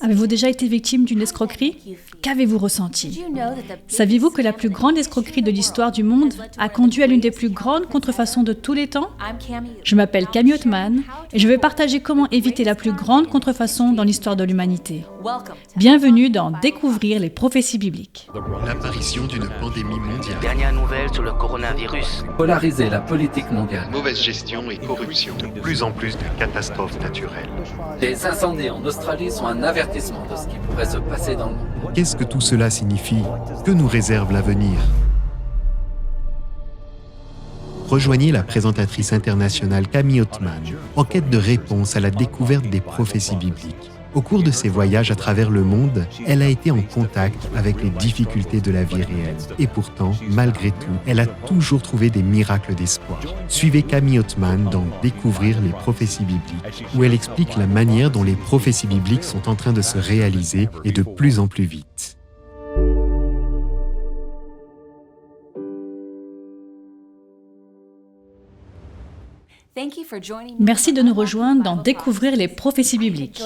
Avez-vous déjà été victime d'une escroquerie? Qu'avez-vous ressenti? Saviez-vous que la plus grande escroquerie de l'histoire du monde a conduit à l'une des plus grandes contrefaçons de tous les temps? Je m'appelle Camille Othman et je vais partager comment éviter la plus grande contrefaçon dans l'histoire de l'humanité. Bienvenue dans Découvrir les prophéties bibliques. L'apparition d'une pandémie mondiale. Dernière nouvelle sur le coronavirus. Polariser la politique mondiale. Mauvaise gestion et corruption. De plus en plus de catastrophes naturelles. Les incendies en Australie sont un avertissement de ce qui pourrait se passer dans le monde. Qu'est-ce que tout cela signifie? Que nous réserve l'avenir? Rejoignez la présentatrice internationale Camille Othman en quête de réponses à la découverte des prophéties bibliques. Au cours de ses voyages à travers le monde, elle a été en contact avec les difficultés de la vie réelle. Et pourtant, malgré tout, elle a toujours trouvé des miracles d'espoir. Suivez Camille Othman dans Découvrir les prophéties bibliques, où elle explique la manière dont les prophéties bibliques sont en train de se réaliser et de plus en plus vite. Merci de nous rejoindre dans Découvrir les prophéties bibliques.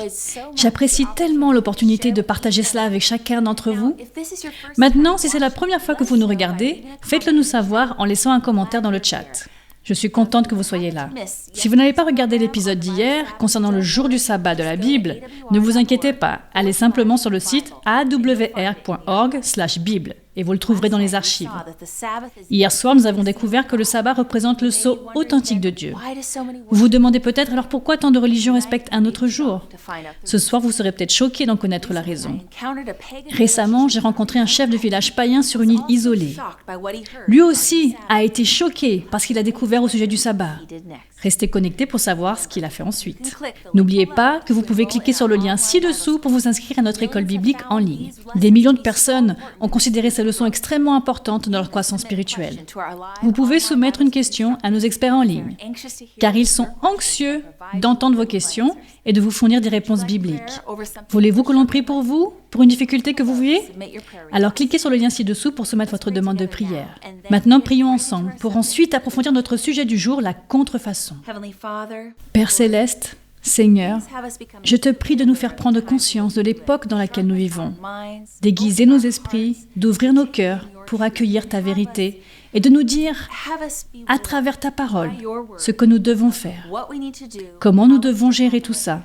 J'apprécie tellement l'opportunité de partager cela avec chacun d'entre vous. Maintenant, si c'est la première fois que vous nous regardez, faites-le nous savoir en laissant un commentaire dans le chat. Je suis contente que vous soyez là. Si vous n'avez pas regardé l'épisode d'hier concernant le jour du sabbat de la Bible, ne vous inquiétez pas, allez simplement sur le site awr.org/bible et vous le trouverez dans les archives. Hier soir, nous avons découvert que le sabbat représente le sceau authentique de Dieu. Vous vous demandez peut-être alors pourquoi tant de religions respectent un autre jour. Ce soir, vous serez peut-être choqués d'en connaître la raison. Récemment, j'ai rencontré un chef de village païen sur une île isolée. Lui aussi a été choqué par ce qu'il a découvert au sujet du sabbat. Restez connectés pour savoir ce qu'il a fait ensuite. N'oubliez pas que vous pouvez cliquer sur le lien ci-dessous pour vous inscrire à notre école biblique en ligne. Des millions de personnes ont considéré ces leçons extrêmement importantes dans leur croissance spirituelle. Vous pouvez soumettre une question à nos experts en ligne, car ils sont anxieux d'entendre vos questions et de vous fournir des réponses bibliques. Voulez-vous que l'on prie pour vous, pour une difficulté que vous vivez? Alors cliquez sur le lien ci-dessous pour soumettre votre demande de prière. Maintenant, prions ensemble pour ensuite approfondir notre sujet du jour, la contrefaçon. Père céleste, Seigneur, je te prie de nous faire prendre conscience de l'époque dans laquelle nous vivons, d'aiguiser nos esprits, d'ouvrir nos cœurs pour accueillir ta vérité et de nous dire, à travers ta parole, ce que nous devons faire, comment nous devons gérer tout ça,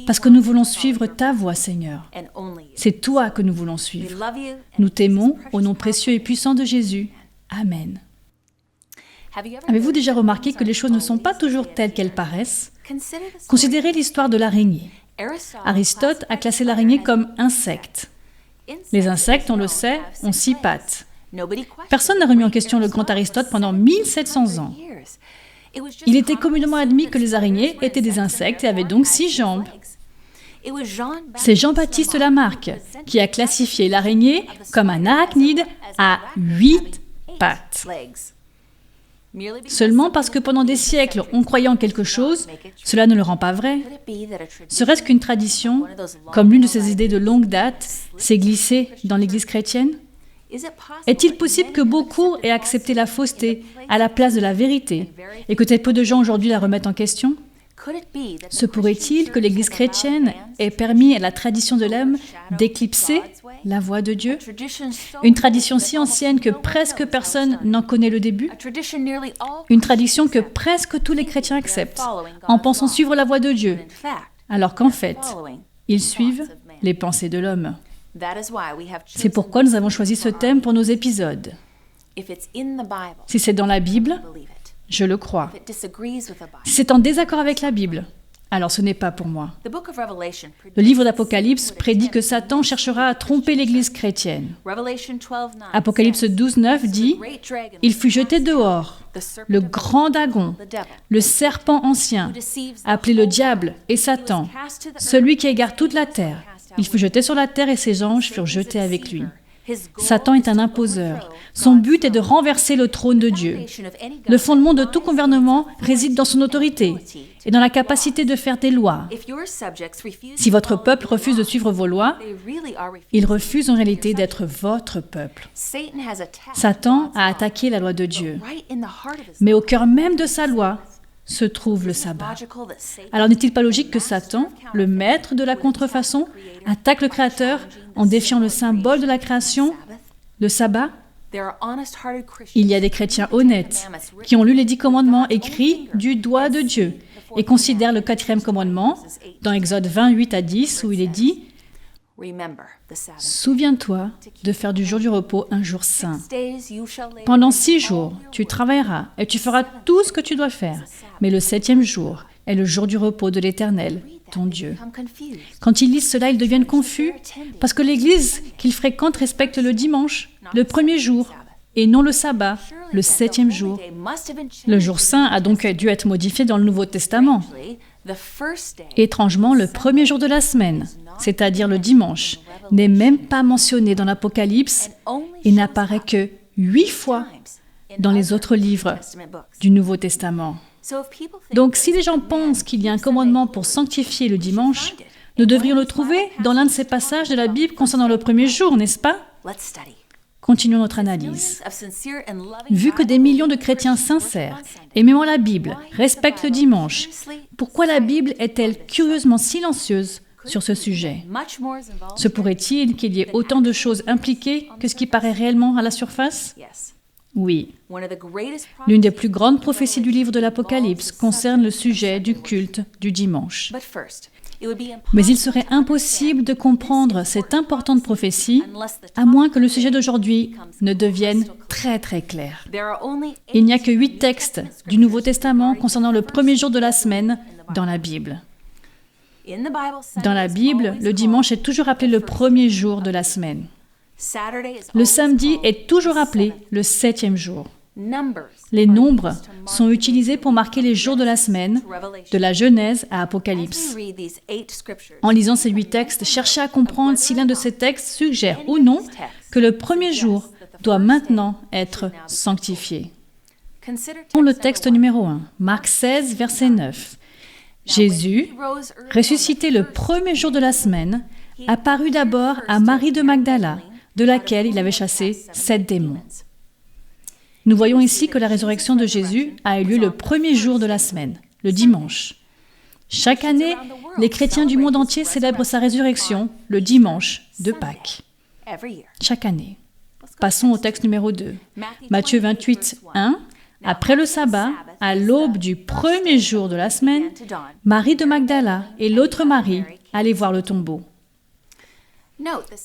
parce que nous voulons suivre ta voie, Seigneur. C'est toi que nous voulons suivre. Nous t'aimons au nom précieux et puissant de Jésus. Amen. Avez-vous déjà remarqué que les choses ne sont pas toujours telles qu'elles paraissent? Considérez l'histoire de l'araignée. Aristote a classé l'araignée comme insecte. Les insectes, on le sait, ont 6 pattes. Personne n'a remis en question le grand Aristote pendant 1700 ans. Il était communément admis que les araignées étaient des insectes et avaient donc 6 jambes. C'est Jean-Baptiste Lamarck qui a classifié l'araignée comme un arachnide à 8 pattes. Seulement parce que pendant des siècles, on croyait en quelque chose, cela ne le rend pas vrai. Serait-ce qu'une tradition, comme l'une de ces idées de longue date, s'est glissée dans l'Église chrétienne? Est-il possible que beaucoup aient accepté la fausseté à la place de la vérité et que très peu de gens aujourd'hui la remettent en question? Se pourrait-il que l'Église chrétienne ait permis à la tradition de l'homme d'éclipser la voix de Dieu? Une tradition si ancienne que presque personne n'en connaît le début? Une tradition que presque tous les chrétiens acceptent, en pensant suivre la voix de Dieu, alors qu'en fait, ils suivent les pensées de l'homme. C'est pourquoi nous avons choisi ce thème pour nos épisodes. Si c'est dans la Bible, je le crois. Si c'est en désaccord avec la Bible, alors ce n'est pas pour moi. Le livre d'Apocalypse prédit que Satan cherchera à tromper l'Église chrétienne. Apocalypse 12:9 dit « Il fut jeté dehors, le grand dragon, le serpent ancien, appelé le diable et Satan, celui qui égare toute la terre. Il fut jeté sur la terre et ses anges furent jetés avec lui. » Satan est un imposeur. Son but est de renverser le trône de Dieu. Le fondement de tout gouvernement réside dans son autorité et dans la capacité de faire des lois. Si votre peuple refuse de suivre vos lois, il refuse en réalité d'être votre peuple. Satan a attaqué la loi de Dieu. Mais au cœur même de sa loi se trouve le sabbat. Alors n'est-il pas logique que Satan, le maître de la contrefaçon, attaque le Créateur en défiant le symbole de la création, le sabbat? Il y a des chrétiens honnêtes qui ont lu les 10 commandements écrits du doigt de Dieu et considèrent le 4e commandement, dans Exode 28 à 10, où il est dit « Souviens-toi de faire du jour du repos un jour saint. Pendant 6 jours, tu travailleras et tu feras tout ce que tu dois faire, mais le 7e jour est le jour du repos de l'Éternel, ton Dieu. » Quand ils lisent cela, ils deviennent confus parce que l'Église qu'ils fréquentent respecte le dimanche, le 1er jour, et non le sabbat, le 7e jour. Le jour saint a donc dû être modifié dans le Nouveau Testament. Étrangement, le 1er jour de la semaine, c'est-à-dire le dimanche, n'est même pas mentionné dans l'Apocalypse et n'apparaît que 8 fois dans les autres livres du Nouveau Testament. Donc, si les gens pensent qu'il y a un commandement pour sanctifier le dimanche, nous devrions le trouver dans l'un de ces passages de la Bible concernant le 1er jour, n'est-ce pas? Continuons notre analyse. Vu que des millions de chrétiens sincères, aimant la Bible, respectent le dimanche, pourquoi la Bible est-elle curieusement silencieuse sur ce sujet? Se pourrait-il qu'il y ait autant de choses impliquées que ce qui paraît réellement à la surface? Oui. L'une des plus grandes prophéties du livre de l'Apocalypse concerne le sujet du culte du dimanche. Mais il serait impossible de comprendre cette importante prophétie à moins que le sujet d'aujourd'hui ne devienne très très clair. Il n'y a que 8 textes du Nouveau Testament concernant le 1er jour de la semaine dans la Bible. Dans la Bible, le dimanche est toujours appelé le 1er jour de la semaine. Le samedi est toujours appelé le 7e jour. Les nombres sont utilisés pour marquer les jours de la semaine, de la Genèse à Apocalypse. En lisant ces 8 textes, cherchez à comprendre si l'un de ces textes suggère ou non que le 1er jour doit maintenant être sanctifié. Prenons le texte numéro 1, Marc 16, verset 9. Jésus, ressuscité le 1er jour de la semaine, apparut d'abord à Marie de Magdala, de laquelle il avait chassé 7 démons. Nous voyons ici que la résurrection de Jésus a eu lieu le 1er jour de la semaine, le dimanche. Chaque année, les chrétiens du monde entier célèbrent sa résurrection le dimanche de Pâques. Chaque année. Passons au texte numéro 2. Matthieu 28, 1. Après le sabbat, à l'aube du 1er jour de la semaine, Marie de Magdala et l'autre Marie allaient voir le tombeau.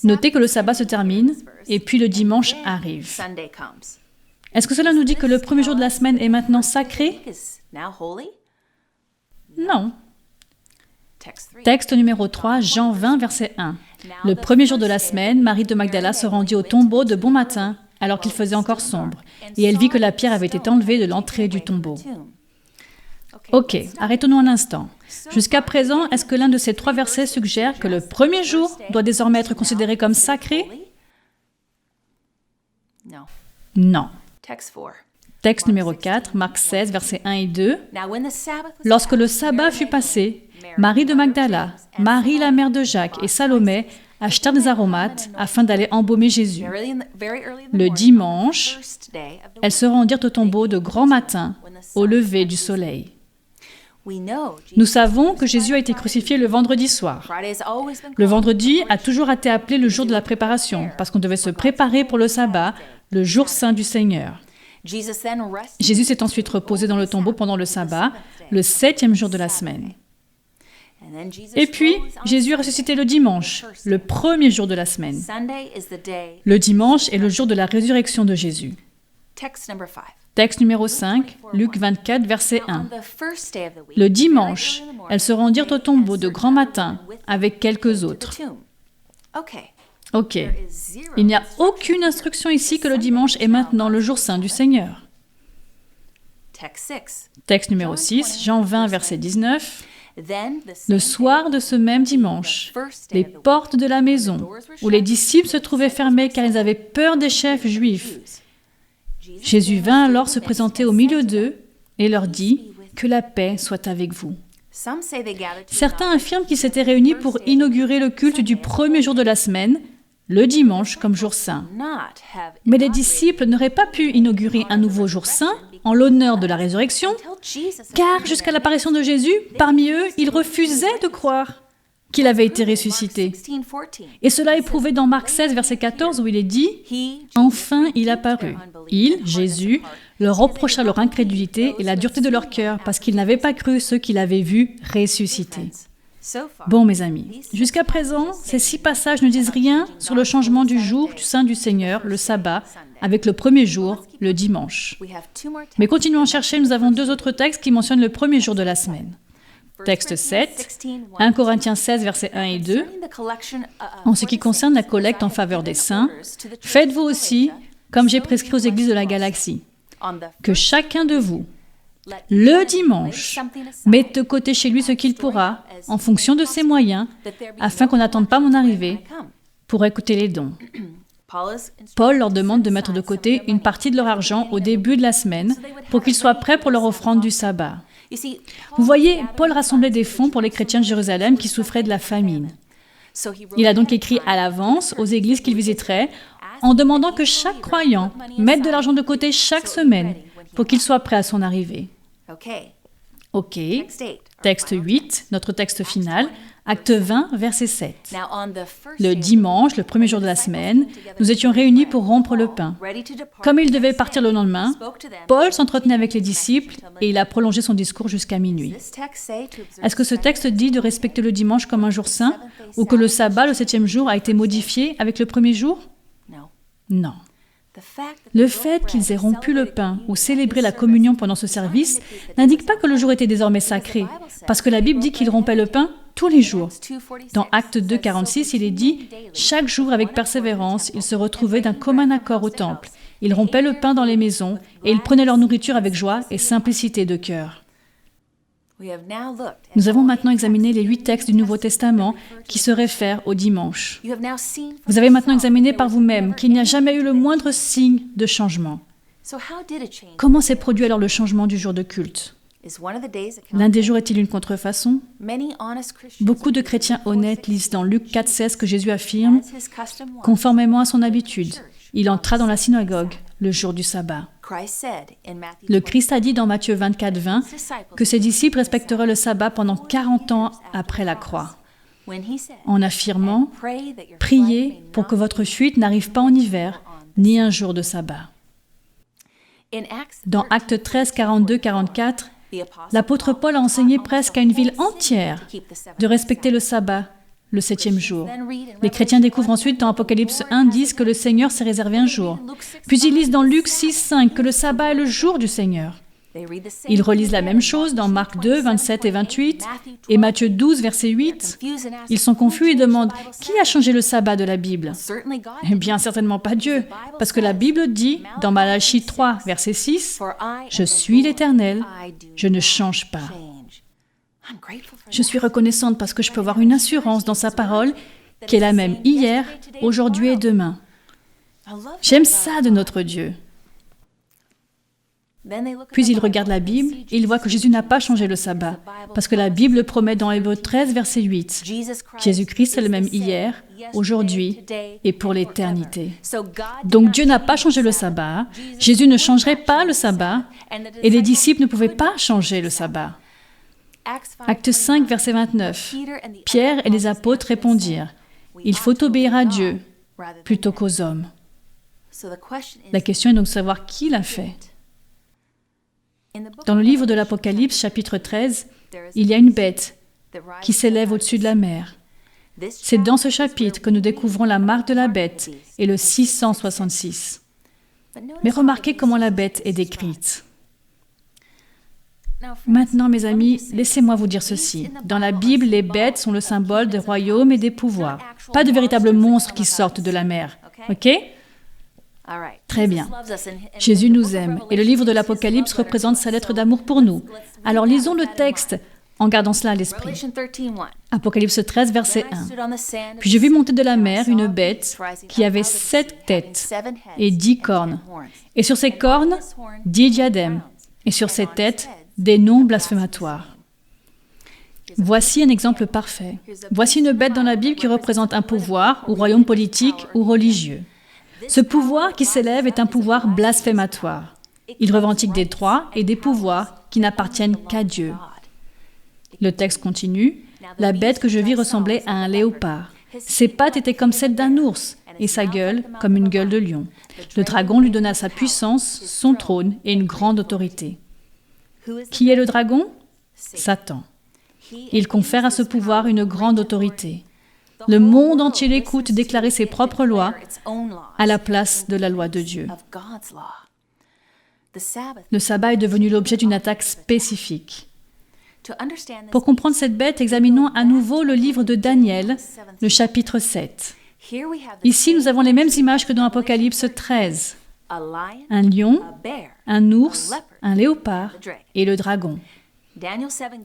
Notez que le sabbat se termine et puis le dimanche arrive. Est-ce que cela nous dit que le 1er jour de la semaine est maintenant sacré? Non. Texte numéro 3, Jean 20, verset 1. Le 1er jour de la semaine, Marie de Magdala se rendit au tombeau de bon matin, alors qu'il faisait encore sombre, et elle vit que la pierre avait été enlevée de l'entrée du tombeau. Ok, arrêtons-nous un instant. Jusqu'à présent, est-ce que l'un de ces 3 versets suggère que le 1er jour doit désormais être considéré comme sacré? Non. Texte numéro 4, Marc 16, versets 1 et 2. Lorsque le sabbat fut passé, Marie de Magdala, Marie la mère de Jacques et Salomé achetèrent des aromates afin d'aller embaumer Jésus. Le dimanche, elles se rendirent au tombeau de grand matin, au lever du soleil. Nous savons que Jésus a été crucifié le vendredi soir. Le vendredi a toujours été appelé le jour de la préparation, parce qu'on devait se préparer pour le sabbat, le jour saint du Seigneur. Jésus s'est ensuite reposé dans le tombeau pendant le sabbat, le 7e jour de la semaine. Et puis, Jésus est ressuscité le dimanche, le 1er jour de la semaine. Le dimanche est le jour de la résurrection de Jésus. Texte numéro 5, Luc 24, verset 1. Le dimanche, elles se rendirent au tombeau de grand matin avec quelques autres. Ok. Il n'y a aucune instruction ici que le dimanche est maintenant le jour saint du Seigneur. Texte numéro 6, Jean 20, verset 19. Le soir de ce même dimanche, les portes de la maison où les disciples se trouvaient fermées car ils avaient peur des chefs juifs. Jésus vint alors se présenter au milieu d'eux et leur dit « Que la paix soit avec vous ». Certains affirment qu'ils s'étaient réunis pour inaugurer le culte du 1er jour de la semaine, le dimanche comme jour saint. Mais les disciples n'auraient pas pu inaugurer un nouveau jour saint en l'honneur de la résurrection, car jusqu'à l'apparition de Jésus, parmi eux, ils refusaient de croire qu'il avait été ressuscité. Et cela est prouvé dans Marc 16, verset 14, où il est dit « Enfin, il apparut. Il, Jésus, leur reprocha leur incrédulité et la dureté de leur cœur, parce qu'ils n'avaient pas cru ceux qu'il avait vus ressusciter. » Bon, mes amis, jusqu'à présent, ces 6 passages ne disent rien sur le changement du jour du Saint du Seigneur, le sabbat, avec le premier jour, le dimanche. Mais continuons à chercher, nous avons 2 autres textes qui mentionnent le premier jour de la semaine. Texte 7, 1 Corinthiens 16, versets 1 et 2. En ce qui concerne la collecte en faveur des saints, faites-vous aussi, comme j'ai prescrit aux églises de la galaxie, que chacun de vous, le dimanche, mette de côté chez lui ce qu'il pourra, en fonction de ses moyens, afin qu'on n'attende pas mon arrivée, pour écouter les dons. Paul leur demande de mettre de côté une partie de leur argent au début de la semaine, pour qu'ils soient prêts pour leur offrande du sabbat. Vous voyez, Paul rassemblait des fonds pour les chrétiens de Jérusalem qui souffraient de la famine. Il a donc écrit à l'avance aux églises qu'il visiterait, en demandant que chaque croyant mette de l'argent de côté chaque semaine, pour qu'il soit prêt à son arrivée. Ok. Texte 8, notre texte final, acte 20, verset 7. Le dimanche, le premier jour de la semaine, nous étions réunis pour rompre le pain. Comme il devait partir le lendemain, Paul s'entretenait avec les disciples et il a prolongé son discours jusqu'à minuit. Est-ce que ce texte dit de respecter le dimanche comme un jour saint ou que le sabbat, le 7e jour, a été modifié avec le premier jour? Non. Le fait qu'ils aient rompu le pain ou célébré la communion pendant ce service n'indique pas que le jour était désormais sacré, parce que la Bible dit qu'ils rompaient le pain tous les jours. Dans Acte 2, 46, il est dit « Chaque jour, avec persévérance, ils se retrouvaient d'un commun accord au temple. Ils rompaient le pain dans les maisons et ils prenaient leur nourriture avec joie et simplicité de cœur. » Nous avons maintenant examiné les 8 textes du Nouveau Testament qui se réfèrent au dimanche. Vous avez maintenant examiné par vous-même qu'il n'y a jamais eu le moindre signe de changement. Comment s'est produit alors le changement du jour de culte? L'un des jours est-il une contrefaçon? Beaucoup de chrétiens honnêtes lisent dans Luc 4,16 que Jésus affirme « Conformément à son habitude, il entra dans la synagogue le jour du sabbat. » Le Christ a dit dans Matthieu 24,20 que ses disciples respecteraient le sabbat pendant 40 ans après la croix, en affirmant « Priez pour que votre fuite n'arrive pas en hiver, ni un jour de sabbat. » Dans Actes 13, 42, 44, l'apôtre Paul a enseigné presque à une ville entière de respecter le sabbat, le 7e jour. Les chrétiens découvrent ensuite dans Apocalypse 1:10 que le Seigneur s'est réservé un jour. Puis ils lisent dans Luc 6:5 que le sabbat est le jour du Seigneur. Ils relisent la même chose dans Marc 2, 27 et 28 et Matthieu 12, verset 8. Ils sont confus et demandent « Qui a changé le sabbat de la Bible ?» Eh bien, certainement pas Dieu, parce que la Bible dit dans Malachie 3, verset 6 « Je suis l'Éternel, je ne change pas. » Je suis reconnaissante parce que je peux avoir une assurance dans sa parole qui est la même hier, aujourd'hui et demain. J'aime ça de notre Dieu. Puis ils regardent la Bible et ils voient que Jésus n'a pas changé le sabbat, parce que la Bible promet dans Hébreux 13, verset 8, Jésus-Christ est le même hier, aujourd'hui et pour l'éternité. Donc Dieu n'a pas changé le sabbat, Jésus ne changerait pas le sabbat, et les disciples ne pouvaient pas changer le sabbat. Acte 5, verset 29. Pierre et les apôtres répondirent « Il faut obéir à Dieu plutôt qu'aux hommes. » La question est donc de savoir qui l'a fait. Dans le livre de l'Apocalypse, chapitre 13, il y a une bête qui s'élève au-dessus de la mer. C'est dans ce chapitre que nous découvrons la marque de la bête et le 666. Mais remarquez comment la bête est décrite. Maintenant, mes amis, laissez-moi vous dire ceci. Dans la Bible, les bêtes sont le symbole des royaumes et des pouvoirs. Pas de véritables monstres qui sortent de la mer. OK? Très bien. Jésus nous aime et le livre de l'Apocalypse représente sa lettre d'amour pour nous. Alors lisons le texte en gardant cela à l'esprit. Apocalypse 13, verset 1. Puis je vis monter de la mer une bête qui avait 7 têtes et 10 cornes. Et sur ses cornes, 10 diadèmes. Et sur ses têtes, des noms blasphématoires. Voici un exemple parfait. Voici une bête dans la Bible qui représente un pouvoir ou royaume politique ou religieux. Ce pouvoir qui s'élève est un pouvoir blasphématoire. Il revendique des droits et des pouvoirs qui n'appartiennent qu'à Dieu. Le texte continue. La bête que je vis ressemblait à un léopard. Ses pattes étaient comme celles d'un ours et sa gueule comme une gueule de lion. Le dragon lui donna sa puissance, son trône et une grande autorité. Qui est le dragon? Satan. Il confère à ce pouvoir une grande autorité. Le monde entier l'écoute déclarer ses propres lois à la place de la loi de Dieu. Le sabbat est devenu l'objet d'une attaque spécifique. Pour comprendre cette bête, examinons à nouveau le livre de Daniel, le chapitre 7. Ici, nous avons les mêmes images que dans Apocalypse 13. Un lion, un ours, un léopard et le dragon.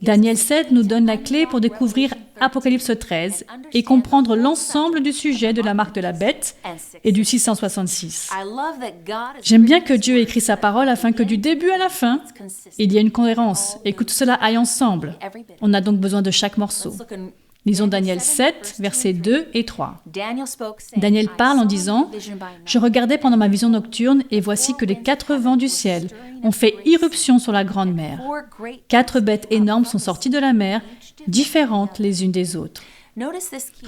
Daniel 7 nous donne la clé pour découvrir Apocalypse 13 et comprendre l'ensemble du sujet de la marque de la bête et du 666. J'aime bien que Dieu ait écrit sa parole afin que du début à la fin, il y ait une cohérence et que tout cela aille ensemble. On a donc besoin de chaque morceau. Lisons Daniel 7, versets 2 et 3. Daniel parle en disant « Je regardais pendant ma vision nocturne et voici que les 4 vents du ciel ont fait irruption sur la grande mer. 4 bêtes énormes sont sorties de la mer, différentes les unes des autres. »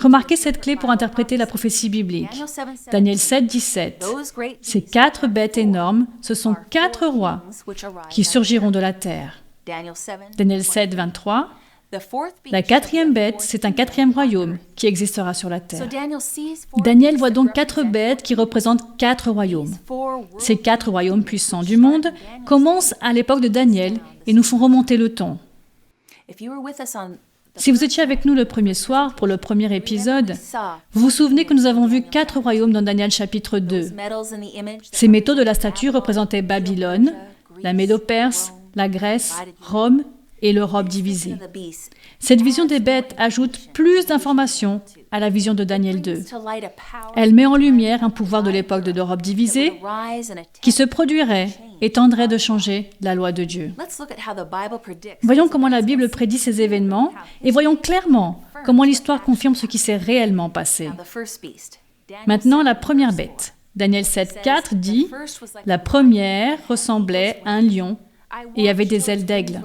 Remarquez cette clé pour interpréter la prophétie biblique. Daniel 7, 17. Ces 4 bêtes énormes, ce sont 4 rois qui surgiront de la terre. Daniel 7, 23. La 4e bête, c'est un 4e royaume qui existera sur la terre. Daniel voit donc 4 bêtes qui représentent 4 royaumes. Ces 4 royaumes puissants du monde commencent à l'époque de Daniel et nous font remonter le ton. Si vous étiez avec nous le premier soir pour le premier épisode, vous vous souvenez que nous avons vu 4 royaumes dans Daniel chapitre 2. Ces métaux de la statue représentaient Babylone, la Médo-Perse, la Grèce, Rome et l'Europe divisée. Cette vision des bêtes ajoute plus d'informations à la vision de Daniel 2. Elle met en lumière un pouvoir de l'époque de l'Europe divisée qui se produirait et tendrait de changer la loi de Dieu. Voyons comment la Bible prédit ces événements et voyons clairement comment l'histoire confirme ce qui s'est réellement passé. Maintenant, la première bête. Daniel 7,4 dit « La première ressemblait à un lion et avait des ailes d'aigle.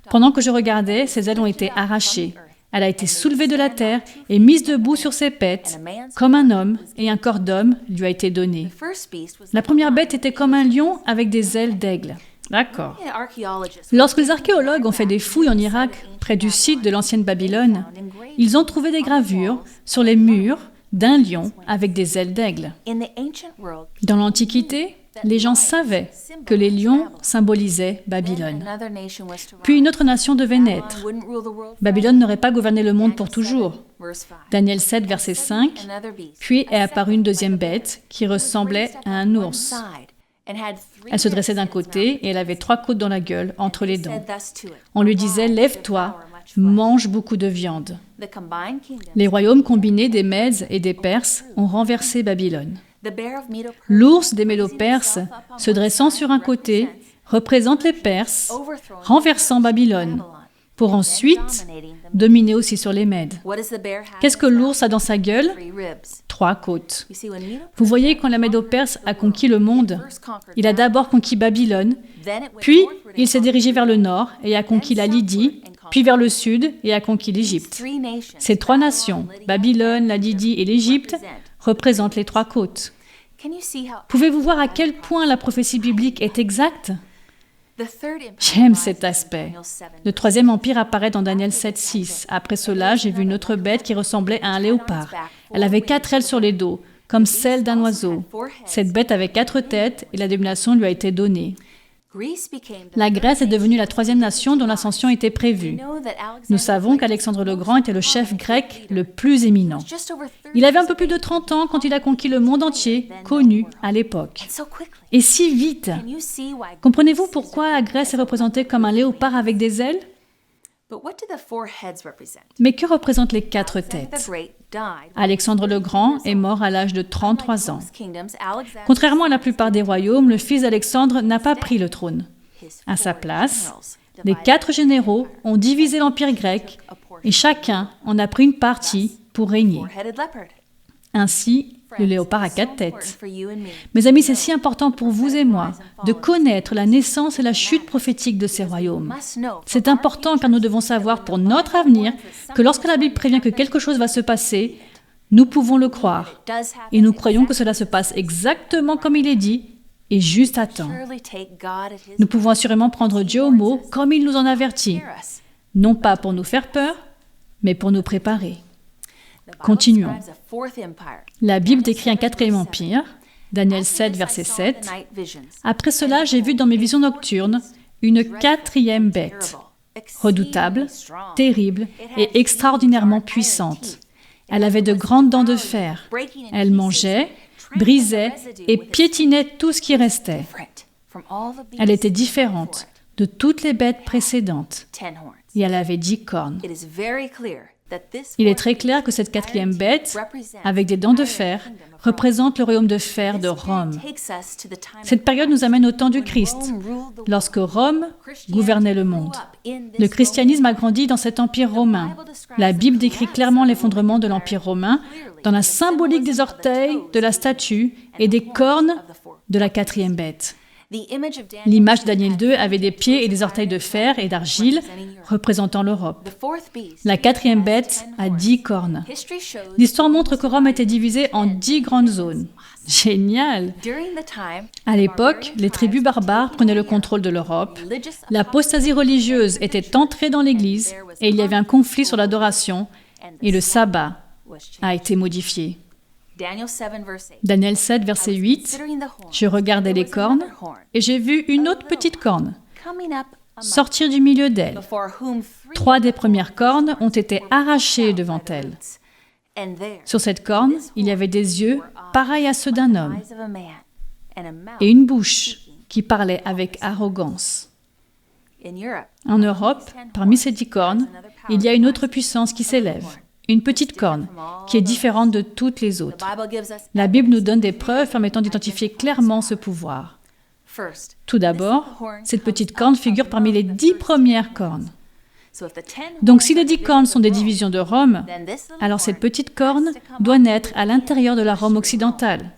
Pendant que je regardais, ses ailes ont été arrachées. Elle a été soulevée de la terre et mise debout sur ses pattes, comme un homme, et un corps d'homme lui a été donné. » La première bête était comme un lion avec des ailes d'aigle. D'accord. Lorsque les archéologues ont fait des fouilles en Irak, près du site de l'ancienne Babylone, ils ont trouvé des gravures sur les murs d'un lion avec des ailes d'aigle. Dans l'Antiquité, les gens savaient que les lions symbolisaient Babylone. Puis une autre nation devait naître. Babylone n'aurait pas gouverné le monde pour toujours. Daniel 7, verset 5. Puis est apparue une deuxième bête qui ressemblait à un ours. Elle se dressait d'un côté et elle avait 3 côtes dans la gueule, entre les dents. On lui disait « Lève-toi, mange beaucoup de viande ». Les royaumes combinés des Mèdes et des Perses ont renversé Babylone. L'ours des Médo-Perses, se dressant sur un côté, représente les Perses, renversant Babylone, pour ensuite dominer aussi sur les Mèdes. Qu'est-ce que l'ours a dans sa gueule? 3 côtes. Vous voyez, quand la Médo-Perse a conquis le monde, il a d'abord conquis Babylone, puis il s'est dirigé vers le nord et a conquis la Lydie, puis vers le sud et a conquis l'Égypte. Ces 3 nations, Babylone, la Lydie et l'Égypte, représentent les 3 côtes. Pouvez-vous voir à quel point la prophétie biblique est exacte? J'aime cet aspect. Le 3e empire apparaît dans Daniel 7,6. Après cela, j'ai vu une autre bête qui ressemblait à un léopard. Elle avait 4 ailes sur les dos, comme celles d'un oiseau. Cette bête avait 4 têtes et la domination lui a été donnée. La Grèce est devenue la 3e nation dont l'ascension était prévue. Nous savons qu'Alexandre le Grand était le chef grec le plus éminent. Il avait un peu plus de 30 ans quand il a conquis le monde entier, connu à l'époque. Et si vite! Comprenez-vous pourquoi la Grèce est représentée comme un léopard avec des ailes? Mais que représentent les 4 têtes? Alexandre le Grand est mort à l'âge de 33 ans. Contrairement à la plupart des royaumes, le fils d'Alexandre n'a pas pris le trône. À sa place, les 4 généraux ont divisé l'empire grec et chacun en a pris une partie pour régner. Ainsi, le léopard a 4 têtes. Mes amis, c'est si important pour vous et moi de connaître la naissance et la chute prophétique de ces royaumes. C'est important car nous devons savoir pour notre avenir que lorsque la Bible prévient que quelque chose va se passer, nous pouvons le croire. Et nous croyons que cela se passe exactement comme il est dit et juste à temps. Nous pouvons assurément prendre Dieu au mot comme il nous en avertit, non pas pour nous faire peur, mais pour nous préparer. Continuons. La Bible décrit un 4e empire, Daniel 7, verset 7. Après cela, j'ai vu dans mes visions nocturnes une 4e bête, redoutable, terrible et extraordinairement puissante. Elle avait de grandes dents de fer. Elle mangeait, brisait et piétinait tout ce qui restait. Elle était différente de toutes les bêtes précédentes et elle avait 10 cornes. Il est très clair que cette 4e bête, avec des dents de fer, représente le royaume de fer de Rome. Cette période nous amène au temps du Christ, lorsque Rome gouvernait le monde. Le christianisme a grandi dans cet empire romain. La Bible décrit clairement l'effondrement de l'empire romain dans la symbolique des orteils de la statue et des cornes de la 4e bête. L'image de Daniel 2 avait des pieds et des orteils de fer et d'argile représentant l'Europe. La 4e bête a 10 cornes. L'histoire montre que Rome était divisée en 10 grandes zones. Génial! À l'époque, les tribus barbares prenaient le contrôle de l'Europe. L'apostasie religieuse était entrée dans l'Église et il y avait un conflit sur l'adoration et le sabbat a été modifié. Daniel 7, verset 8, « Je regardais les cornes et j'ai vu une autre petite corne sortir du milieu d'elle. 3 des premières cornes ont été arrachées devant elle. Sur cette corne, il y avait des yeux pareils à ceux d'un homme et une bouche qui parlait avec arrogance. » En Europe, parmi ces 10 cornes, il y a une autre puissance qui s'élève. Une petite corne, qui est différente de toutes les autres. La Bible nous donne des preuves permettant d'identifier clairement ce pouvoir. Tout d'abord, cette petite corne figure parmi les 10 premières cornes. Donc si les 10 cornes sont des divisions de Rome, alors cette petite corne doit naître à l'intérieur de la Rome occidentale.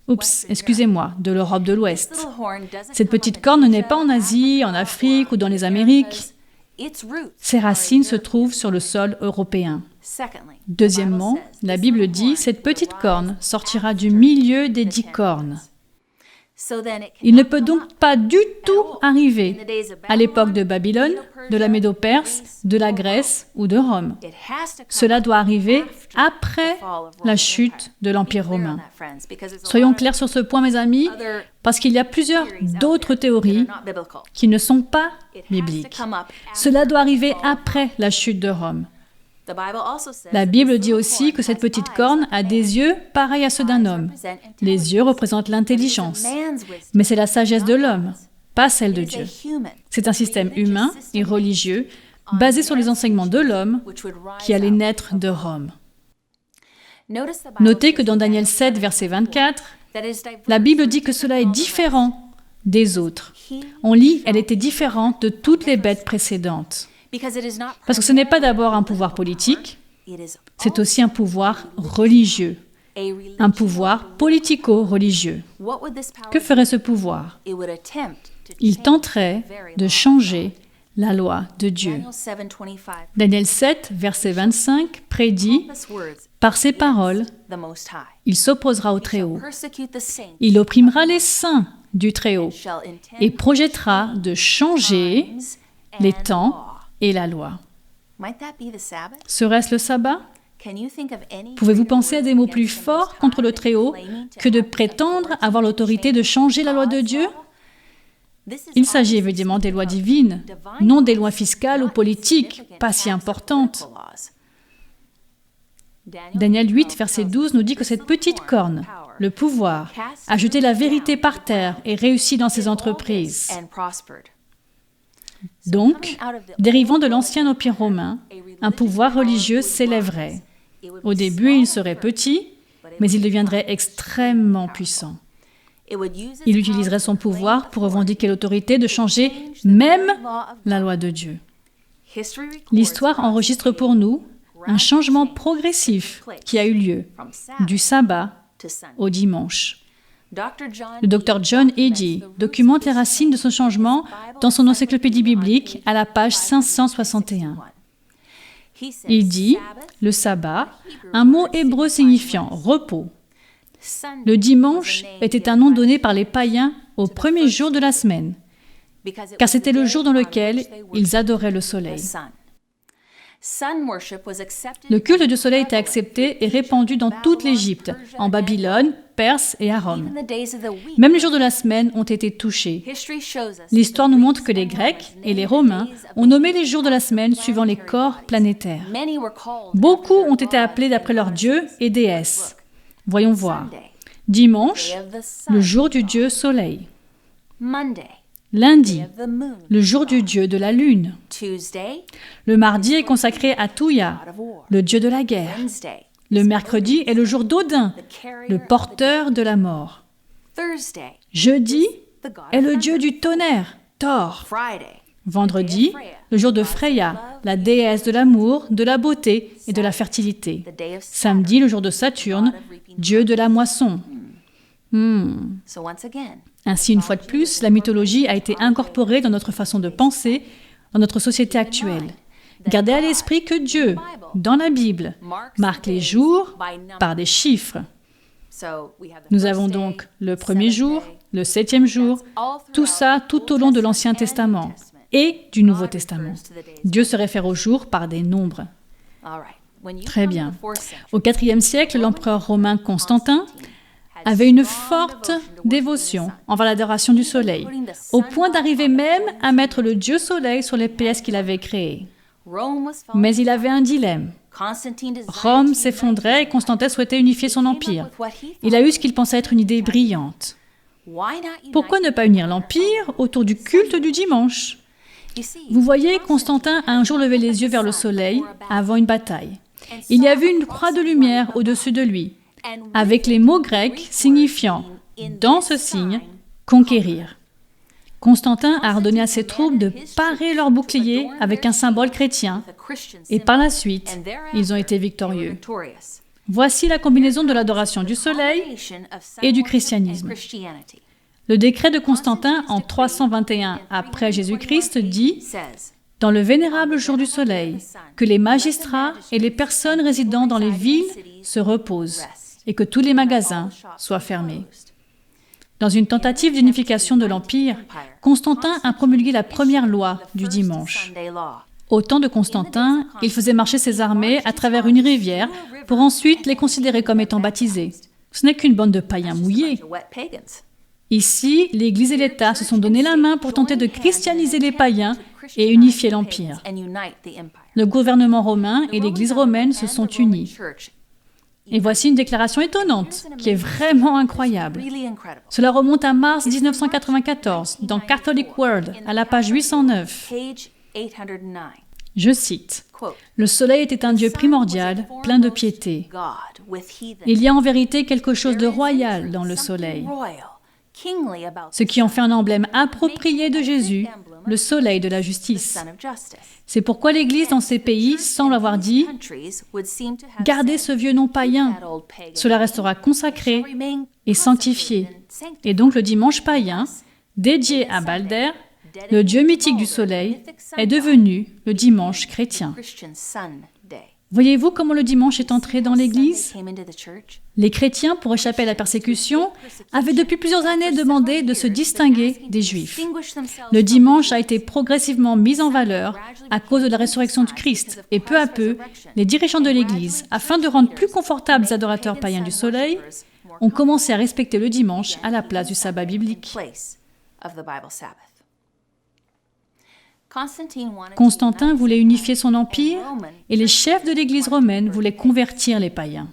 Oups, excusez-moi, de l'Europe de l'Ouest. Cette petite corne ne naît pas en Asie, en Afrique ou dans les Amériques. Ses racines se trouvent sur le sol européen. Deuxièmement, la Bible dit « Cette petite corne sortira du milieu des 10 cornes ». Il ne peut donc pas du tout arriver à l'époque de Babylone, de la Médo-Perse, de la Grèce ou de Rome. Cela doit arriver après la chute de l'Empire romain. Soyons clairs sur ce point, mes amis, parce qu'il y a plusieurs d'autres théories qui ne sont pas bibliques. Cela doit arriver après la chute de Rome. La Bible dit aussi que cette petite corne a des yeux pareils à ceux d'un homme. Les yeux représentent l'intelligence, mais c'est la sagesse de l'homme, pas celle de Dieu. C'est un système humain et religieux basé sur les enseignements de l'homme qui allait naître de Rome. Notez que dans Daniel 7, verset 24, la Bible dit que cela est différent des autres. On lit « Elle était différente de toutes les bêtes précédentes ». Parce que ce n'est pas d'abord un pouvoir politique, c'est aussi un pouvoir religieux, un pouvoir politico-religieux. Que ferait ce pouvoir? Il tenterait de changer la loi de Dieu. Daniel 7, verset 25, prédit « Par ses paroles, il s'opposera au Très-Haut. Il opprimera les saints du Très-Haut et projettera de changer les temps et la loi. » Serait-ce le sabbat? Pouvez-vous penser à des mots plus forts contre le Très-Haut que de prétendre avoir l'autorité de changer la loi de Dieu? Il s'agit évidemment des lois divines, non des lois fiscales ou politiques, pas si importantes. Daniel 8, verset 12 nous dit que cette petite corne, le pouvoir, a jeté la vérité par terre et réussi dans ses entreprises. Donc, dérivant de l'ancien empire romain, un pouvoir religieux s'élèverait. Au début, il serait petit, mais il deviendrait extrêmement puissant. Il utiliserait son pouvoir pour revendiquer l'autorité de changer même la loi de Dieu. L'histoire enregistre pour nous un changement progressif qui a eu lieu du sabbat au dimanche. Le Dr John Eadie documente les racines de ce changement dans son encyclopédie biblique à la page 561. Il dit « Le sabbat, un mot hébreu signifiant repos. Le dimanche était un nom donné par les païens au premier jour de la semaine, car c'était le jour dans lequel ils adoraient le soleil. Le culte du soleil était accepté et répandu dans toute l'Égypte, en Babylone, Perse et à Rome. Même les jours de la semaine ont été touchés. L'histoire nous montre que les Grecs et les Romains ont nommé les jours de la semaine suivant les corps planétaires. Beaucoup ont été appelés d'après leurs dieux et déesses. Voyons voir. Dimanche, le jour du dieu soleil. Lundi, le jour du dieu de la lune. Le mardi est consacré à Touya, le dieu de la guerre. Le mercredi est le jour d'Odin, le porteur de la mort. Jeudi est le dieu du tonnerre, Thor. Vendredi, le jour de Freya, la déesse de l'amour, de la beauté et de la fertilité. Samedi, le jour de Saturne, dieu de la moisson. Ainsi, une fois de plus, la mythologie a été incorporée dans notre façon de penser, dans notre société actuelle. Gardez à l'esprit que Dieu, dans la Bible, marque les jours par des chiffres. Nous avons donc le premier jour, le 7e jour, tout ça tout au long de l'Ancien Testament et du Nouveau Testament. Dieu se réfère aux jours par des nombres. Très bien. Au IVe siècle, l'empereur romain Constantin avait une forte dévotion envers l'adoration du soleil, au point d'arriver même à mettre le dieu soleil sur les pièces qu'il avait créées. Mais il avait un dilemme. Rome s'effondrait et Constantin souhaitait unifier son empire. Il a eu ce qu'il pensait être une idée brillante. Pourquoi ne pas unir l'empire autour du culte du dimanche? Vous voyez, Constantin a un jour levé les yeux vers le soleil avant une bataille. Il y a vu une croix de lumière au-dessus de lui, avec les mots grecs signifiant, dans ce signe, conquérir. Constantin a ordonné à ses troupes de parer leurs boucliers avec un symbole chrétien, et par la suite, ils ont été victorieux. Voici la combinaison de l'adoration du soleil et du christianisme. Le décret de Constantin en 321 après Jésus-Christ dit « Dans le vénérable jour du soleil, que les magistrats et les personnes résidant dans les villes se reposent, et que tous les magasins soient fermés. » Dans une tentative d'unification de l'Empire, Constantin a promulgué la première loi du dimanche. Au temps de Constantin, il faisait marcher ses armées à travers une rivière pour ensuite les considérer comme étant baptisés. Ce n'est qu'une bande de païens mouillés. Ici, l'Église et l'État se sont donné la main pour tenter de christianiser les païens et unifier l'Empire. Le gouvernement romain et l'Église romaine se sont unis. Et voici une déclaration étonnante, qui est vraiment incroyable. Cela remonte à mars 1994, dans Catholic World, à la page 809. Je cite, « Le soleil était un dieu primordial, plein de piété. Il y a en vérité quelque chose de royal dans le soleil, ce qui en fait un emblème approprié de Jésus, le soleil de la justice. C'est pourquoi l'Église dans ces pays semble avoir dit « Gardez ce vieux nom païen, cela restera consacré et sanctifié. » Et donc le dimanche païen, dédié à Balder, le dieu mythique du soleil, est devenu le dimanche chrétien. Voyez-vous comment le dimanche est entré dans l'Église? Les chrétiens, pour échapper à la persécution, avaient depuis plusieurs années demandé de se distinguer des Juifs. Le dimanche a été progressivement mis en valeur à cause de la résurrection du Christ, et peu à peu, les dirigeants de l'Église, afin de rendre plus confortables les adorateurs païens du soleil, ont commencé à respecter le dimanche à la place du sabbat biblique. Constantin voulait unifier son empire et les chefs de l'Église romaine voulaient convertir les païens.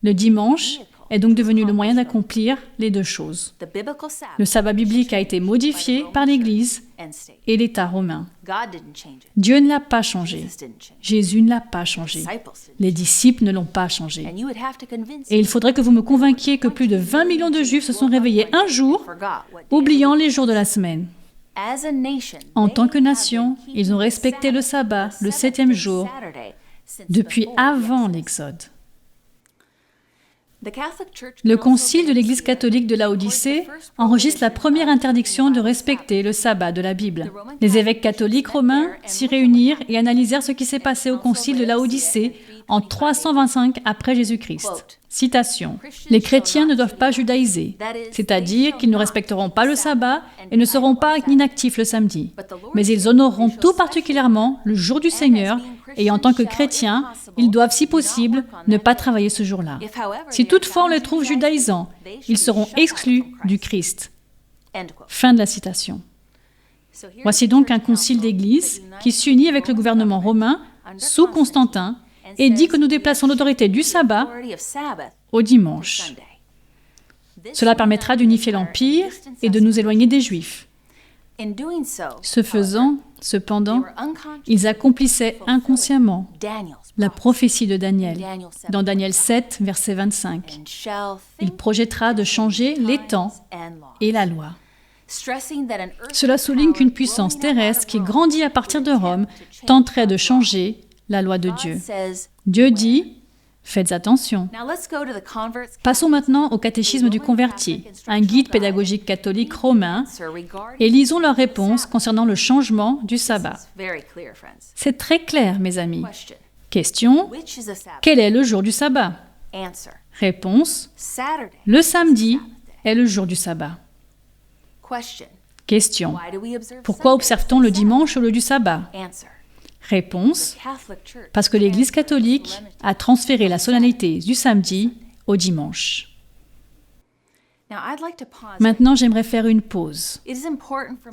Le dimanche est donc devenu le moyen d'accomplir les deux choses. Le sabbat biblique a été modifié par l'Église et l'État romain. Dieu ne l'a pas changé. Jésus ne l'a pas changé. Les disciples ne l'ont pas changé. Et il faudrait que vous me convainquiez que plus de 20 millions de Juifs se sont réveillés un jour, oubliant les jours de la semaine. En tant que nation, ils ont respecté le sabbat, le 7e jour, depuis avant l'Exode. Le Concile de l'Église catholique de Laodicée enregistre la première interdiction de respecter le sabbat de la Bible. Les évêques catholiques romains s'y réunirent et analysèrent ce qui s'est passé au Concile de Laodicée en 325 après Jésus-Christ. Citation. « Les chrétiens ne doivent pas judaïser, c'est-à-dire qu'ils ne respecteront pas le sabbat et ne seront pas inactifs le samedi. Mais ils honoreront tout particulièrement le jour du Seigneur et en tant que chrétiens, ils doivent, si possible, ne pas travailler ce jour-là. Si toutefois on les trouve judaïsants, ils seront exclus du Christ. » Fin de la citation. Voici donc un concile d'Église qui s'unit avec le gouvernement romain sous Constantin et dit que nous déplaçons l'autorité du sabbat au dimanche. Cela permettra d'unifier l'Empire et de nous éloigner des Juifs. Ce faisant, cependant, ils accomplissaient inconsciemment la prophétie de Daniel, dans Daniel 7, verset 25. Il projettera de changer les temps et la loi. Cela souligne qu'une puissance terrestre qui grandit à partir de Rome tenterait de changer la loi de Dieu. Dieu dit, faites attention. Passons maintenant au catéchisme du converti, un guide pédagogique catholique romain, et lisons leur réponse concernant le changement du sabbat. C'est très clair, mes amis. Question, quel est le jour du sabbat? Réponse, le samedi est le jour du sabbat. Question, pourquoi observe-t-on le dimanche au lieu du sabbat? Réponse, parce que l'Église catholique a transféré la solennité du samedi au dimanche. Maintenant, j'aimerais faire une pause.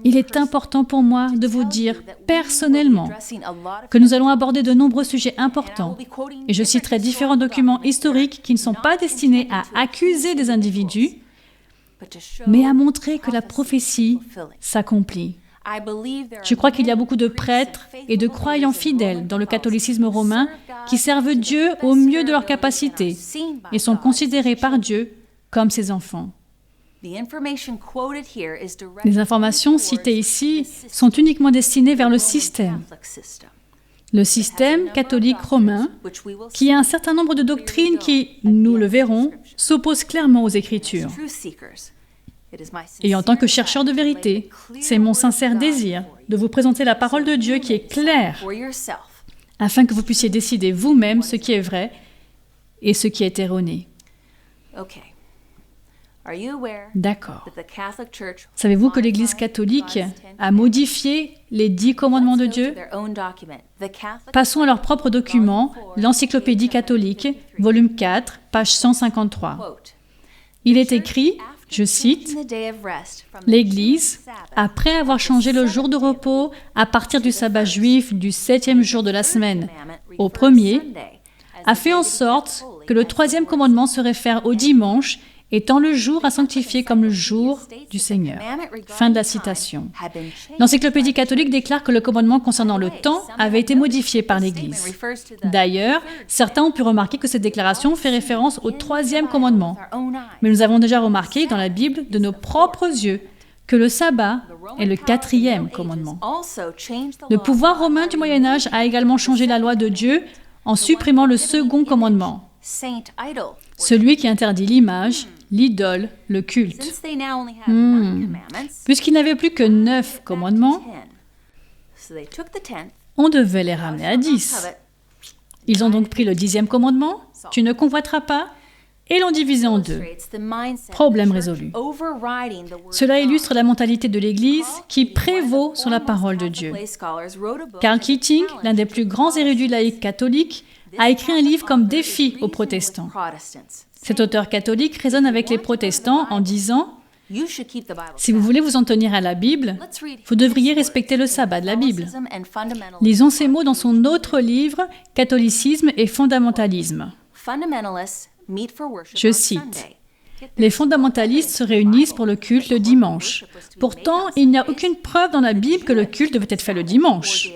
Il est important pour moi de vous dire personnellement que nous allons aborder de nombreux sujets importants et je citerai différents documents historiques qui ne sont pas destinés à accuser des individus, mais à montrer que la prophétie s'accomplit. Je crois qu'il y a beaucoup de prêtres et de croyants fidèles dans le catholicisme romain qui servent Dieu au mieux de leur capacité et sont considérés par Dieu comme ses enfants. Les informations citées ici sont uniquement destinées vers le système catholique romain, qui a un certain nombre de doctrines qui, nous le verrons, s'opposent clairement aux Écritures. Et en tant que chercheur de vérité, c'est mon sincère désir de vous présenter la parole de Dieu qui est claire, afin que vous puissiez décider vous-même ce qui est vrai et ce qui est erroné. D'accord. Savez-vous que l'Église catholique a modifié les 10 commandements de Dieu? Passons à leur propre document, l'Encyclopédie catholique, volume 4, page 153. Il est écrit, je cite, « L'Église, après avoir changé le jour de repos à partir du sabbat juif du 7e jour de la semaine au 1er, a fait en sorte que le 3e commandement se réfère au dimanche, étant le jour à sanctifier comme le jour du Seigneur. » Fin de la citation. L'Encyclopédie catholique déclare que le commandement concernant le temps avait été modifié par l'Église. D'ailleurs, certains ont pu remarquer que cette déclaration fait référence au 3e commandement. Mais nous avons déjà remarqué dans la Bible de nos propres yeux que le sabbat est le 4e commandement. Le pouvoir romain du Moyen-Âge a également changé la loi de Dieu en supprimant le 2e commandement, celui qui interdit l'image, l'idole, le culte. Puisqu'il n'avait plus que 9 commandements, on devait les ramener à 10. Ils ont donc pris le 10e commandement, « Tu ne convoiteras pas », et l'ont divisé en 2. Problème résolu. Cela illustre la mentalité de l'Église qui prévaut sur la parole de Dieu. Carl Keating, l'un des plus grands érudits laïcs catholiques, a écrit un livre comme défi aux protestants. Cet auteur catholique raisonne avec les protestants en disant « Si vous voulez vous en tenir à la Bible, vous devriez respecter le sabbat de la Bible. » Lisons ces mots dans son autre livre « Catholicisme et fondamentalisme ». Je cite « Les fondamentalistes se réunissent pour le culte le dimanche. Pourtant, il n'y a aucune preuve dans la Bible que le culte devait être fait le dimanche.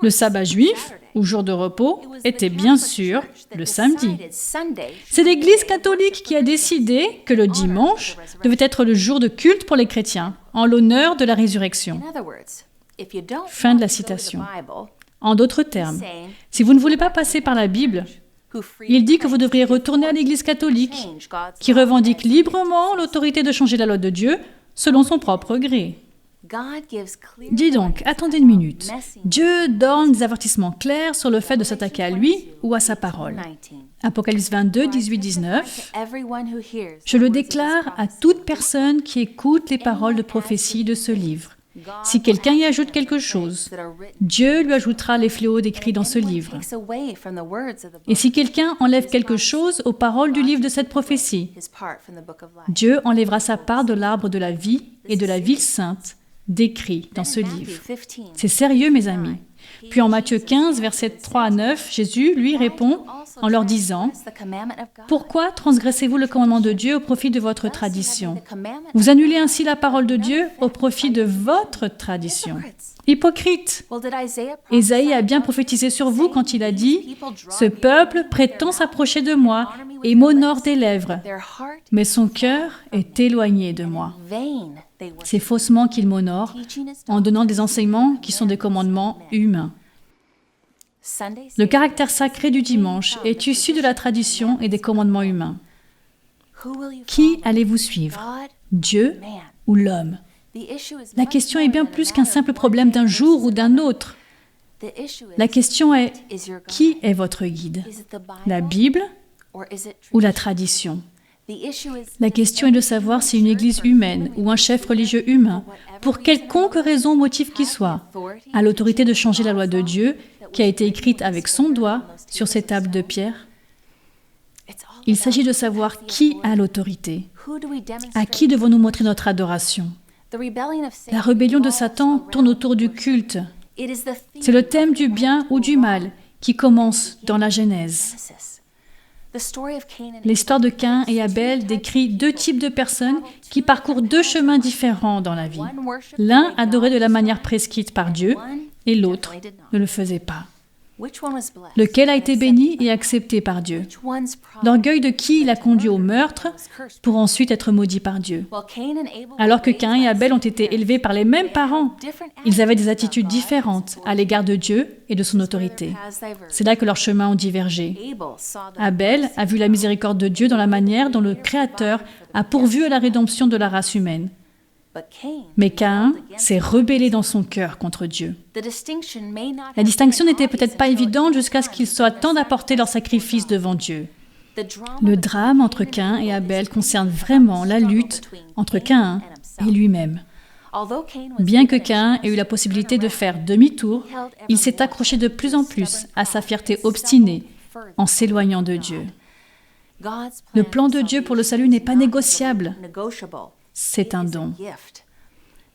Le sabbat juif, ou jour de repos, était bien sûr le samedi. C'est l'Église catholique qui a décidé que le dimanche devait être le jour de culte pour les chrétiens, en l'honneur de la résurrection. » Fin de la citation. En d'autres termes, si vous ne voulez pas passer par la Bible, il dit que vous devriez retourner à l'Église catholique, qui revendique librement l'autorité de changer la loi de Dieu selon son propre gré. Dis donc, attendez une minute. Dieu donne des avertissements clairs sur le fait de s'attaquer à lui ou à sa parole. Apocalypse 22, 18, 19. Je le déclare à toute personne qui écoute les paroles de prophétie de ce livre. Si quelqu'un y ajoute quelque chose, Dieu lui ajoutera les fléaux décrits dans ce livre. Et si quelqu'un enlève quelque chose aux paroles du livre de cette prophétie, Dieu enlèvera sa part de l'arbre de la vie et de la ville sainte décrit dans ce livre. C'est sérieux, mes amis. Puis en Matthieu 15, versets 3 à 9, Jésus, lui, répond en leur disant « Pourquoi transgressez-vous le commandement de Dieu au profit de votre tradition? Vous annulez ainsi la parole de Dieu au profit de votre tradition. Hypocrite! Ésaïe a bien prophétisé sur vous quand il a dit « Ce peuple prétend s'approcher de moi et m'honore des lèvres, mais son cœur est éloigné de moi. » C'est faussement qu'il m'honore en donnant des enseignements qui sont des commandements humains. Le caractère sacré du dimanche est issu de la tradition et des commandements humains. Qui allez-vous suivre? Dieu ou l'homme? La question est bien plus qu'un simple problème d'un jour ou d'un autre. La question est, qui est votre guide? La Bible ou la tradition? La question est de savoir si une église humaine ou un chef religieux humain, pour quelconque raison ou motif qu'il soit, a l'autorité de changer la loi de Dieu qui a été écrite avec son doigt sur ces tables de pierre. Il s'agit de savoir qui a l'autorité. À qui devons-nous montrer notre adoration? La rébellion de Satan tourne autour du culte. C'est le thème du bien ou du mal qui commence dans la Genèse. L'histoire de Caïn et Abel décrit deux types de personnes qui parcourent deux chemins différents dans la vie. L'un adorait de la manière prescrite par Dieu et l'autre ne le faisait pas. Lequel a été béni et accepté par Dieu? L'orgueil de qui l'a conduit au meurtre pour ensuite être maudit par Dieu? Alors que Caïn et Abel ont été élevés par les mêmes parents, ils avaient des attitudes différentes à l'égard de Dieu et de son autorité. C'est là que leurs chemins ont divergé. Abel a vu la miséricorde de Dieu dans la manière dont le Créateur a pourvu à la rédemption de la race humaine. Mais Caïn s'est rebellé dans son cœur contre Dieu. La distinction n'était peut-être pas évidente jusqu'à ce qu'il soit temps d'apporter leur sacrifice devant Dieu. Le drame entre Caïn et Abel concerne vraiment la lutte entre Caïn et lui-même. Bien que Caïn ait eu la possibilité de faire demi-tour, il s'est accroché de plus en plus à sa fierté obstinée en s'éloignant de Dieu. Le plan de Dieu pour le salut n'est pas négociable. C'est un don.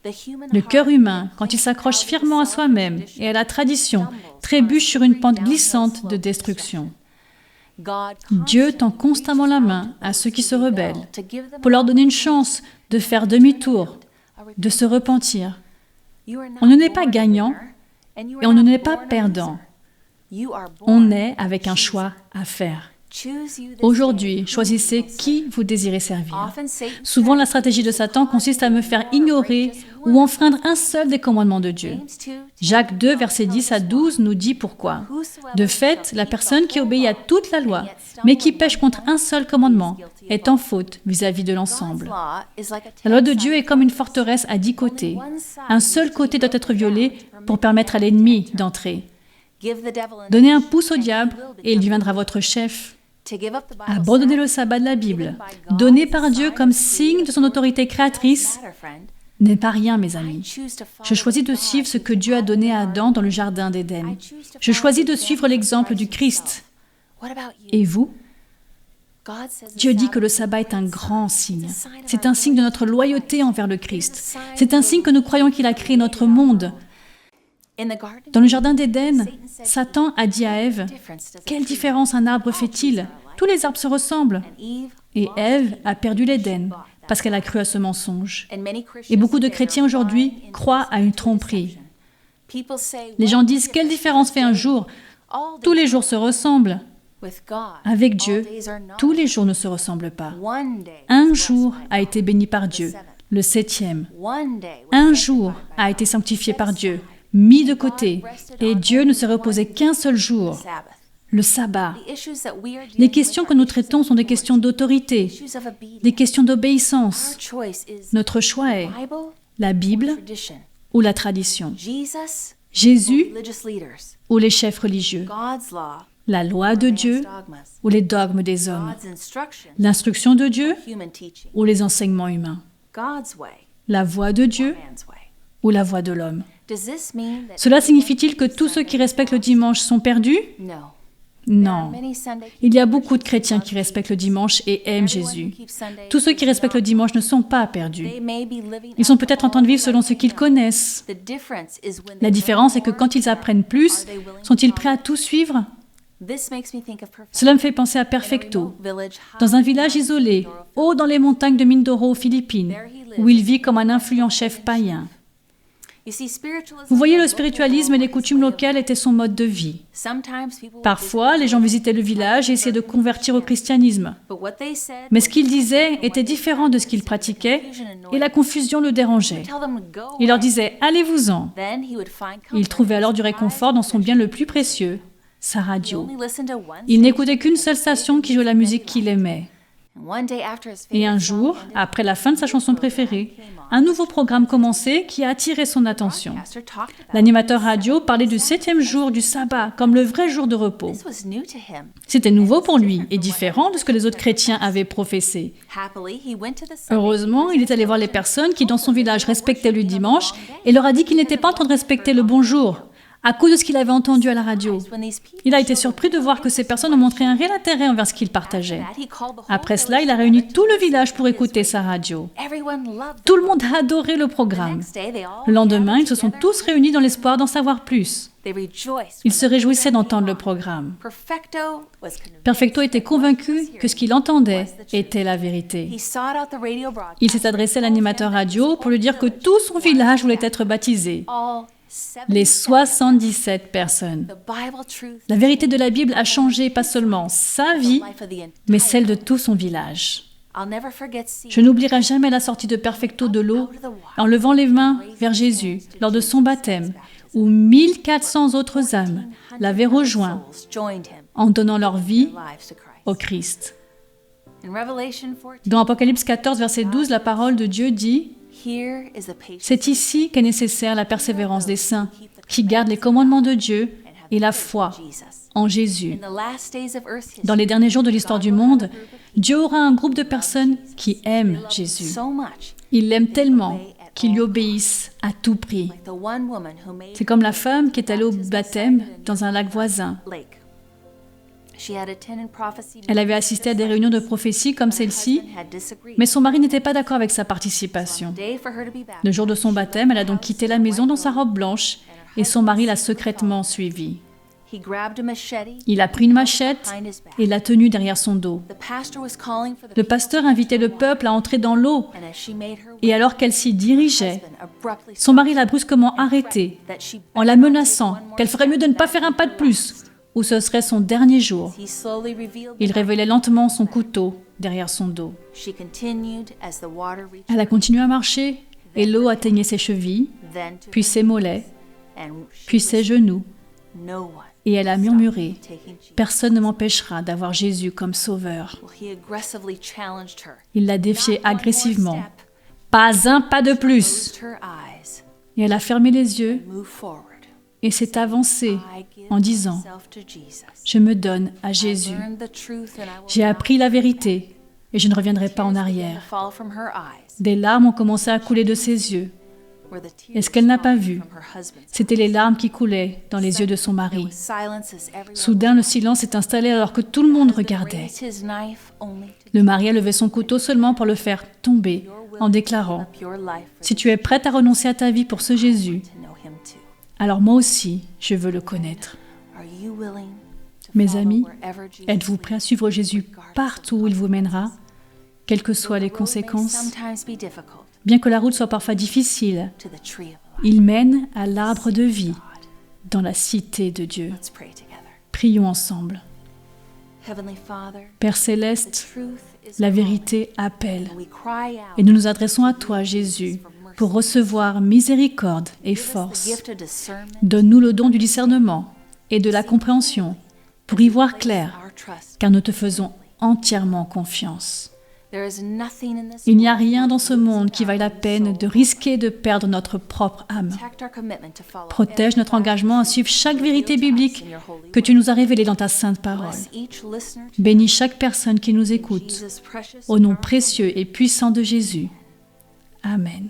Le cœur humain, quand il s'accroche fièrement à soi-même et à la tradition, trébuche sur une pente glissante de destruction. Dieu tend constamment la main à ceux qui se rebellent pour leur donner une chance de faire demi-tour, de se repentir. On ne naît pas gagnant et on ne naît pas perdant. On naît avec un choix à faire. Aujourd'hui, choisissez qui vous désirez servir. Souvent, la stratégie de Satan consiste à me faire ignorer ou enfreindre un seul des commandements de Dieu. Jacques 2, versets 10 à 12 nous dit pourquoi. De fait, la personne qui obéit à toute la loi, mais qui pêche contre un seul commandement, est en faute vis-à-vis de l'ensemble. La loi de Dieu est comme une forteresse à 10 côtés. Un seul côté doit être violé pour permettre à l'ennemi d'entrer. Donnez un pouce au diable et il deviendra votre chef. Abandonner le sabbat de la Bible, donné par Dieu comme signe de son autorité créatrice, n'est pas rien, mes amis. Je choisis de suivre ce que Dieu a donné à Adam dans le jardin d'Éden. Je choisis de suivre l'exemple du Christ. Et vous? Dieu dit que le sabbat est un grand signe. C'est un signe de notre loyauté envers le Christ. C'est un signe que nous croyons qu'il a créé notre monde. Dans le jardin d'Éden, Satan a dit à Ève, « Quelle différence un arbre fait-il? Tous les arbres se ressemblent. » Et Ève a perdu l'Éden parce qu'elle a cru à ce mensonge. Et beaucoup de chrétiens aujourd'hui croient à une tromperie. Les gens disent, « Quelle différence fait un jour? Tous les jours se ressemblent. » Avec Dieu, tous les jours ne se ressemblent pas. Un jour a été béni par Dieu, le 7e. Un jour a été sanctifié par Dieu, mis de côté, et Dieu ne se reposait qu'un seul jour, le sabbat. Les questions que nous traitons sont des questions d'autorité, des questions d'obéissance. Notre choix est la Bible ou la tradition, Jésus ou les chefs religieux, la loi de Dieu ou les dogmes des hommes, l'instruction de Dieu ou les enseignements humains, la voie de Dieu ou la voie de l'homme. Cela signifie-t-il que tous ceux qui respectent le dimanche sont perdus? Non. Il y a beaucoup de chrétiens qui respectent le dimanche et aiment Jésus. Tous ceux qui respectent le dimanche ne sont pas perdus. Ils sont peut-être en train de vivre selon ce qu'ils connaissent. La différence est que quand ils apprennent plus, sont-ils prêts à tout suivre? Cela me fait penser à Perfecto, dans un village isolé, haut dans les montagnes de Mindoro aux Philippines, où il vit comme un influent chef païen. Vous voyez, le spiritualisme et les coutumes locales étaient son mode de vie. Parfois, les gens visitaient le village et essayaient de convertir au christianisme. Mais ce qu'ils disaient était différent de ce qu'ils pratiquaient et la confusion le dérangeait. Il leur disait « Allez-vous-en ». Il trouvait alors du réconfort dans son bien le plus précieux, sa radio. Il n'écoutait qu'une seule station qui jouait la musique qu'il aimait. Et un jour, après la fin de sa chanson préférée, un nouveau programme commençait qui a attiré son attention. L'animateur radio parlait du 7e jour du sabbat comme le vrai jour de repos. C'était nouveau pour lui et différent de ce que les autres chrétiens avaient professé. Heureusement, il est allé voir les personnes qui dans son village respectaient le dimanche et leur a dit qu'il n'était pas en train de respecter le bon jour, à cause de ce qu'il avait entendu à la radio. Il a été surpris de voir que ces personnes ont montré un réel intérêt envers ce qu'il partageait. Après cela, il a réuni tout le village pour écouter sa radio. Tout le monde a adoré le programme. Le lendemain, ils se sont tous réunis dans l'espoir d'en savoir plus. Ils se réjouissaient d'entendre le programme. Perfecto était convaincu que ce qu'il entendait était la vérité. Il s'est adressé à l'animateur radio pour lui dire que tout son village voulait être baptisé. Les 77 personnes. La vérité de la Bible a changé pas seulement sa vie, mais celle de tout son village. Je n'oublierai jamais la sortie de Perfecto de l'eau en levant les mains vers Jésus lors de son baptême, où 1400 autres âmes l'avaient rejoint en donnant leur vie au Christ. Dans Apocalypse 14, verset 12, la parole de Dieu dit: c'est ici qu'est nécessaire la persévérance des saints, qui gardent les commandements de Dieu et la foi en Jésus. Dans les derniers jours de l'histoire du monde, Dieu aura un groupe de personnes qui aiment Jésus. Ils l'aiment tellement qu'ils lui obéissent à tout prix. C'est comme la femme qui est allée au baptême dans un lac voisin. Elle avait assisté à des réunions de prophétie comme celle-ci, mais son mari n'était pas d'accord avec sa participation. Le jour de son baptême, elle a donc quitté la maison dans sa robe blanche et son mari l'a secrètement suivie. Il a pris une machette et l'a tenue derrière son dos. Le pasteur invitait le peuple à entrer dans l'eau et alors qu'elle s'y dirigeait, son mari l'a brusquement arrêtée en la menaçant qu'elle ferait mieux de ne pas faire un pas de plus, ou ce serait son dernier jour. Il révélait lentement son couteau derrière son dos. Elle a continué à marcher et l'eau atteignait ses chevilles, puis ses mollets, puis ses genoux. Et elle a murmuré: « Personne ne m'empêchera d'avoir Jésus comme sauveur. » Il l'a défiée agressivement. Pas un pas de plus. Et elle a fermé les yeux et s'est avancée en disant: « Je me donne à Jésus. J'ai appris la vérité et je ne reviendrai pas en arrière. » Des larmes ont commencé à couler de ses yeux. Et ce qu'elle n'a pas vu, c'était les larmes qui coulaient dans les yeux de son mari. Soudain, le silence s'est installé alors que tout le monde regardait. Le mari a levé son couteau seulement pour le faire tomber en déclarant: « Si tu es prête à renoncer à ta vie pour ce Jésus, alors moi aussi, je veux le connaître. » Mes amis, êtes-vous prêts à suivre Jésus partout où il vous mènera, quelles que soient les conséquences? Bien que la route soit parfois difficile, il mène à l'arbre de vie, dans la cité de Dieu. Prions ensemble. Père céleste, la vérité appelle. Et nous nous adressons à toi, Jésus, pour recevoir miséricorde et force. Donne-nous le don du discernement et de la compréhension pour y voir clair, car nous te faisons entièrement confiance. Il n'y a rien dans ce monde qui vaille la peine de risquer de perdre notre propre âme. Protège notre engagement à suivre chaque vérité biblique que tu nous as révélée dans ta sainte parole. Bénis chaque personne qui nous écoute. Au nom précieux et puissant de Jésus. Amen.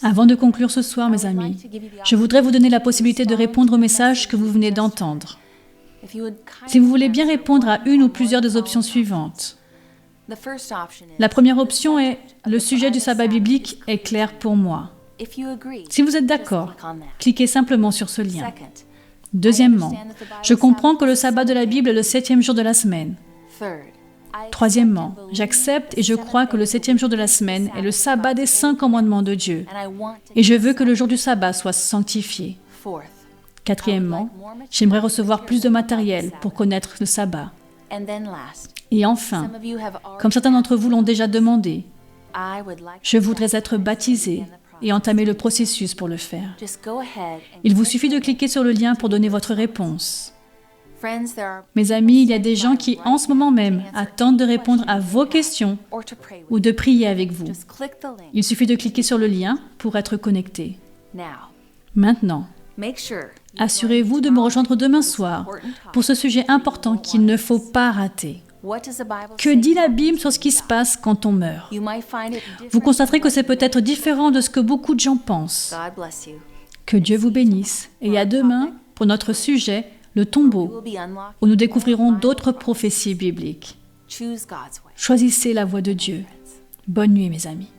Avant de conclure ce soir, mes amis, je voudrais vous donner la possibilité de répondre au message que vous venez d'entendre. Si vous voulez bien répondre à une ou plusieurs des options suivantes. La première option est « Le sujet du sabbat biblique est clair pour moi ». Si vous êtes d'accord, cliquez simplement sur ce lien. Deuxièmement, je comprends que le sabbat de la Bible est le 7e jour de la semaine. Troisièmement, j'accepte et je crois que le 7e jour de la semaine est le sabbat des 5 commandements de Dieu. Et je veux que le jour du sabbat soit sanctifié. Quatrièmement, j'aimerais recevoir plus de matériel pour connaître le sabbat. Et enfin, comme certains d'entre vous l'ont déjà demandé, je voudrais être baptisé et entamer le processus pour le faire. Il vous suffit de cliquer sur le lien pour donner votre réponse. Mes amis, il y a des gens qui, en ce moment même, attendent de répondre à vos questions ou de prier avec vous. Il suffit de cliquer sur le lien pour être connecté. Maintenant, assurez-vous de me rejoindre demain soir pour ce sujet important qu'il ne faut pas rater. Que dit la Bible sur ce qui se passe quand on meurt? Vous constaterez que c'est peut-être différent de ce que beaucoup de gens pensent. Que Dieu vous bénisse et à demain pour notre sujet, le tombeau, où nous découvrirons d'autres prophéties bibliques. Choisissez la voie de Dieu. Bonne nuit, mes amis.